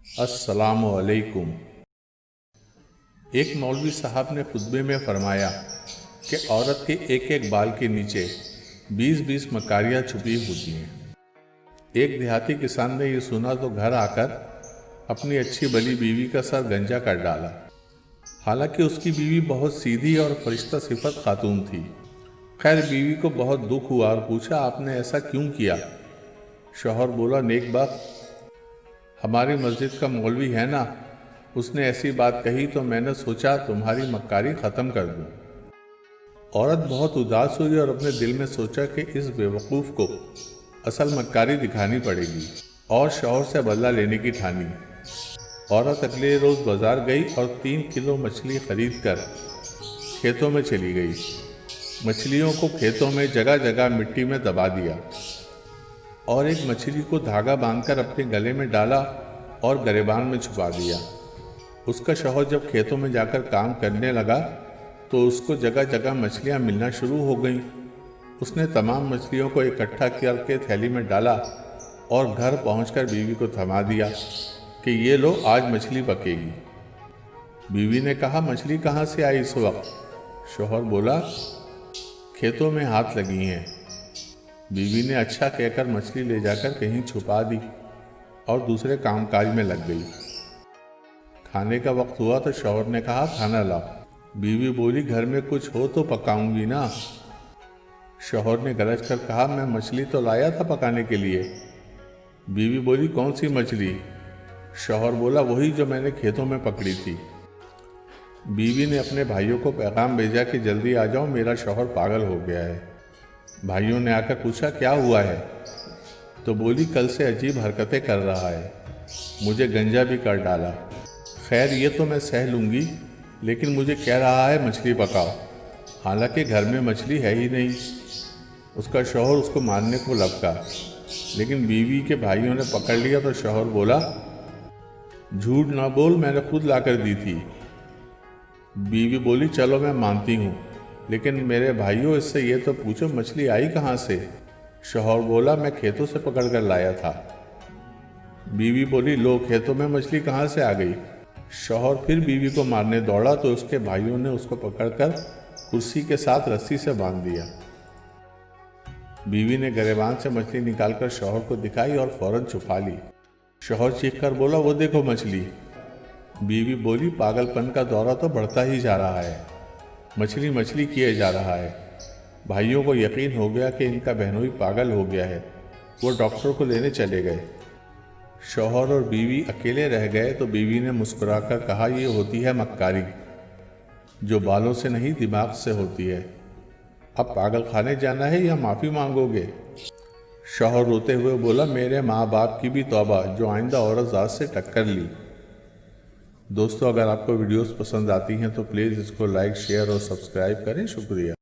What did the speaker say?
अस्सलाम वालेकुम। एक मौलवी साहब ने खुतबे में फरमाया कि औरत के एक एक बाल के नीचे 20-20 मकारियाँ छुपी होती हैं। एक देहाती किसान ने ये सुना तो घर आकर अपनी अच्छी भली बीवी का सर गंजा कर डाला। हालांकि उसकी बीवी बहुत सीधी और फरिश्ता सिफत खातून थी। खैर, बीवी को बहुत दुख हुआ और पूछा, आपने ऐसा क्यों किया? शौहर बोला, नेक बात, हमारी मस्जिद का मौलवी है ना, उसने ऐसी बात कही तो मैंने सोचा तुम्हारी मक्कारी ख़त्म कर दूं। औरत बहुत उदास हुई और अपने दिल में सोचा कि इस बेवकूफ़ को असल मक्कारी दिखानी पड़ेगी और शौहर से बदला लेने की ठानी। औरत अगले रोज़ बाज़ार गई और 3 किलो मछली खरीद कर खेतों में चली गई। मछलियों को खेतों में जगह जगह मिट्टी में दबा दिया और एक मछली को धागा बांधकर अपने गले में डाला और गरेबान में छुपा दिया। उसका शौहर जब खेतों में जाकर काम करने लगा तो उसको जगह जगह मछलियां मिलना शुरू हो गईं। उसने तमाम मछलियों को इकट्ठा करके थैली में डाला और घर पहुंचकर बीवी को थमा दिया कि ये लो, आज मछली पकेगी। बीवी ने कहा, मछली कहाँ से आई इस वक्त? शौहर बोला, खेतों में हाथ लगी हैं। बीवी ने अच्छा कहकर मछली ले जाकर कहीं छुपा दी और दूसरे कामकाज में लग गई। खाने का वक्त हुआ तो शौहर ने कहा, खाना लाओ। बीवी बोली, घर में कुछ हो तो पकाऊंगी ना। शौहर ने गरज कर कहा, मैं मछली तो लाया था पकाने के लिए। बीवी बोली, कौन सी मछली? शौहर बोला, वही जो मैंने खेतों में पकड़ी थी। बीवी ने अपने भाइयों को पैगाम भेजा कि जल्दी आ जाओ, मेरा शौहर पागल हो गया है। भाइयों ने आकर पूछा, क्या हुआ है? तो बोली, कल से अजीब हरकतें कर रहा है, मुझे गंजा भी कर डाला। खैर, ये तो मैं सह लूँगी, लेकिन मुझे कह रहा है मछली पकाओ, हालांकि घर में मछली है ही नहीं। उसका शौहर उसको मारने को लपका, लेकिन बीवी के भाइयों ने पकड़ लिया तो शौहर बोला, झूठ ना बोल, मैंने खुद लाकर दी थी। बीवी बोली, चलो मैं मानती हूँ, लेकिन मेरे भाइयों, इससे ये तो पूछो मछली आई कहाँ से? शौहर बोला, मैं खेतों से पकड़ कर लाया था। बीवी बोली, लो, खेतों में मछली कहाँ से आ गई? शौहर फिर बीवी को मारने दौड़ा तो उसके भाइयों ने उसको पकड़कर कुर्सी के साथ रस्सी से बांध दिया। बीवी ने गरेबान से मछली निकालकर शौहर को दिखाई और फौरन छुपा ली। शौहर चीख कर बोला, वो देखो मछली। बीवी बोली, पागलपन का दौरा तो बढ़ता ही जा रहा है, मछली मछली किए जा रहा है। भाइयों को यकीन हो गया कि इनका बहनोई पागल हो गया है। वो डॉक्टर को लेने चले गए। शौहर और बीवी अकेले रह गए तो बीवी ने मुस्कुराकर कहा, ये होती है मक्कारी, जो बालों से नहीं दिमाग से होती है। अब पागल खाने जाना है या माफ़ी मांगोगे? शौहर रोते हुए बोला, मेरे माँ बाप की भी तौबा, जो आइंदा औरत ज़ात से टक्कर ली। दोस्तों, अगर आपको वीडियोस पसंद आती हैं तो प्लीज़ इसको लाइक, शेयर और सब्सक्राइब करें। शुक्रिया।